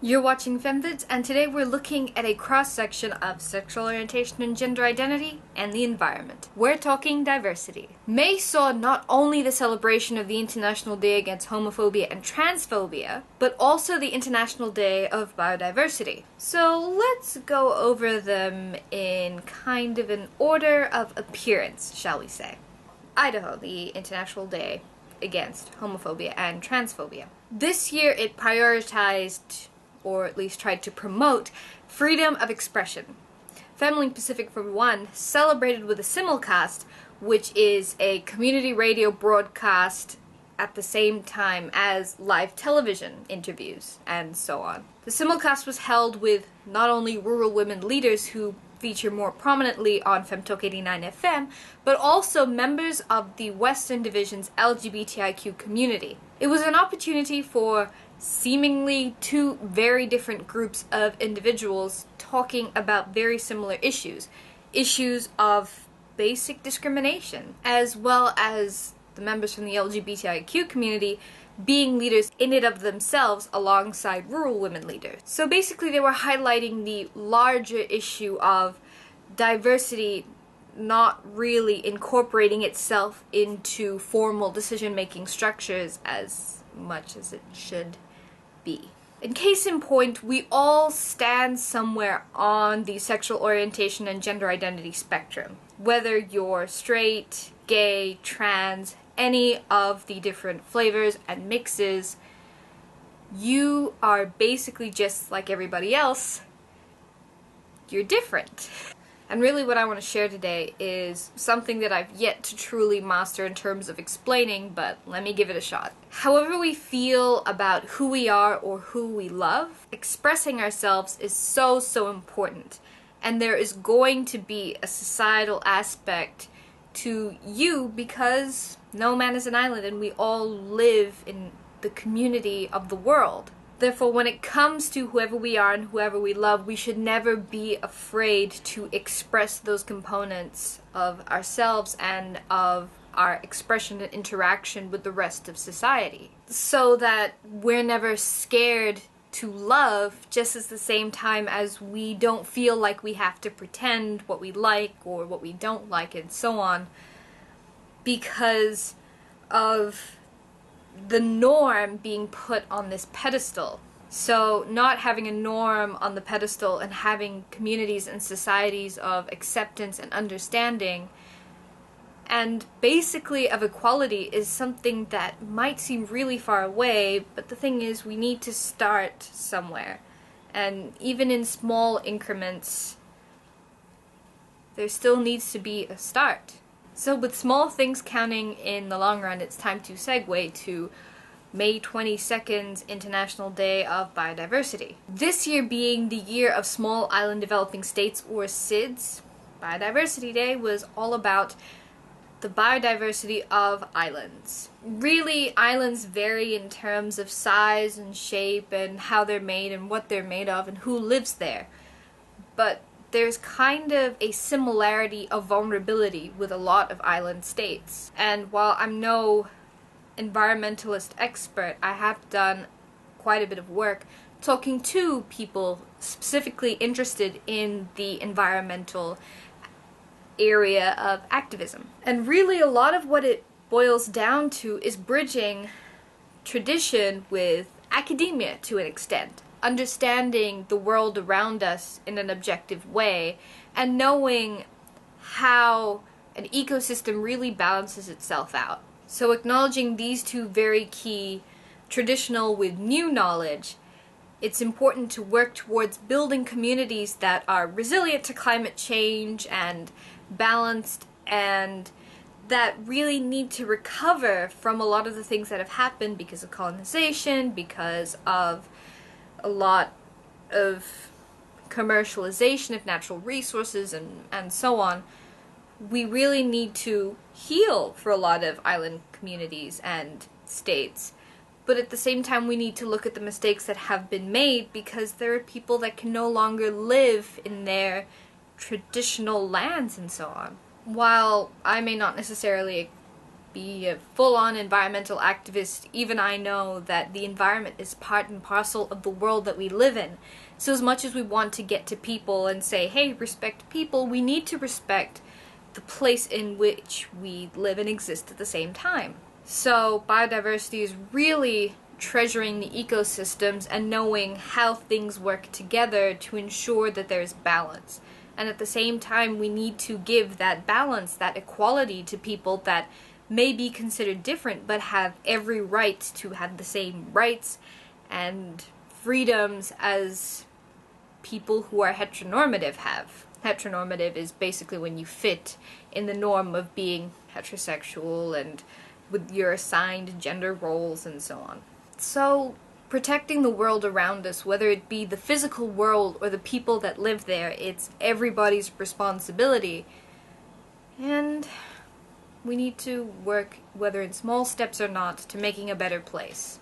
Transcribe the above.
You're watching FemVids, and today we're looking at a cross-section of sexual orientation and gender identity and the environment. We're talking diversity. May saw not only the celebration of the International Day Against Homophobia and Transphobia, but also the International Day of Biodiversity. So let's go over them in kind of an order of appearance, shall we say. Idaho, the International Day Against Homophobia and Transphobia. This year it prioritized, or at least tried to promote, freedom of expression. Family Pacific, for one, celebrated with a simulcast, which is a community radio broadcast at the same time as live television interviews, and so on. The simulcast was held with not only rural women leaders who feature more prominently on FemTalk 89 FM, but also members of the Western Division's LGBTIQ community. It was an opportunity for seemingly two very different groups of individuals talking about very similar issues. Issues of basic discrimination, as well as the members from the LGBTIQ community being leaders in and of themselves alongside rural women leaders. So basically they were highlighting the larger issue of diversity not really incorporating itself into formal decision-making structures as much as it should be. In case in point, we all stand somewhere on the sexual orientation and gender identity spectrum. Whether you're straight, gay, trans, any of the different flavors and mixes, you are basically just like everybody else. You're different. And really what I want to share today is something that I've yet to truly master in terms of explaining, but let me give it a shot. However we feel about who we are or who we love, expressing ourselves is so important. And there is going to be a societal aspect to you because no man is an island and we all live in the community of the world. Therefore, when it comes to whoever we are and whoever we love, we should never be afraid to express those components of ourselves and of our expression and interaction with the rest of society. So that we're never scared to love just at the same time as we don't feel like we have to pretend what we like or what we don't like and so on because of the norm being put on this pedestal. So not having a norm on the pedestal and having communities and societies of acceptance and understanding and basically of equality is something that might seem really far away, but the thing is we need to start somewhere. And even in small increments, there still needs to be a start. So with small things counting in the long run, it's time to segue to May 22nd's International Day of Biodiversity. This year being the Year of Small Island Developing States, or SIDS, Biodiversity Day was all about the biodiversity of islands. Really, islands vary in terms of size and shape and how they're made and what they're made of and who lives there. But there's kind of a similarity of vulnerability with a lot of island states. And while I'm no environmentalist expert, I have done quite a bit of work talking to people specifically interested in the environmental area of activism. And really a lot of what it boils down to is bridging tradition with academia to an extent. Understanding the world around us in an objective way and knowing how an ecosystem really balances itself out. So acknowledging these two very key, traditional with new knowledge, it's important to work towards building communities that are resilient to climate change and balanced and that really need to recover from a lot of the things that have happened because of colonization, because of a lot of commercialization of natural resources and so on. We really need to heal for a lot of island communities and states. But at the same time we need to look at the mistakes that have been made because there are people that can no longer live in their traditional lands and so on. While I may not necessarily be a full-on environmental activist, even I know that the environment is part and parcel of the world that we live in. So as much as we want to get to people and say, hey, respect people, we need to respect the place in which we live and exist at the same time. So biodiversity is really treasuring the ecosystems and knowing how things work together to ensure that there's balance. And at the same time, we need to give that balance, that equality to people that may be considered different but have every right to have the same rights and freedoms as people who are heteronormative have. Heteronormative is basically when you fit in the norm of being heterosexual and with your assigned gender roles and so on. So, protecting the world around us, whether it be the physical world or the people that live there, it's everybody's responsibility. And we need to work, whether in small steps or not, to making a better place.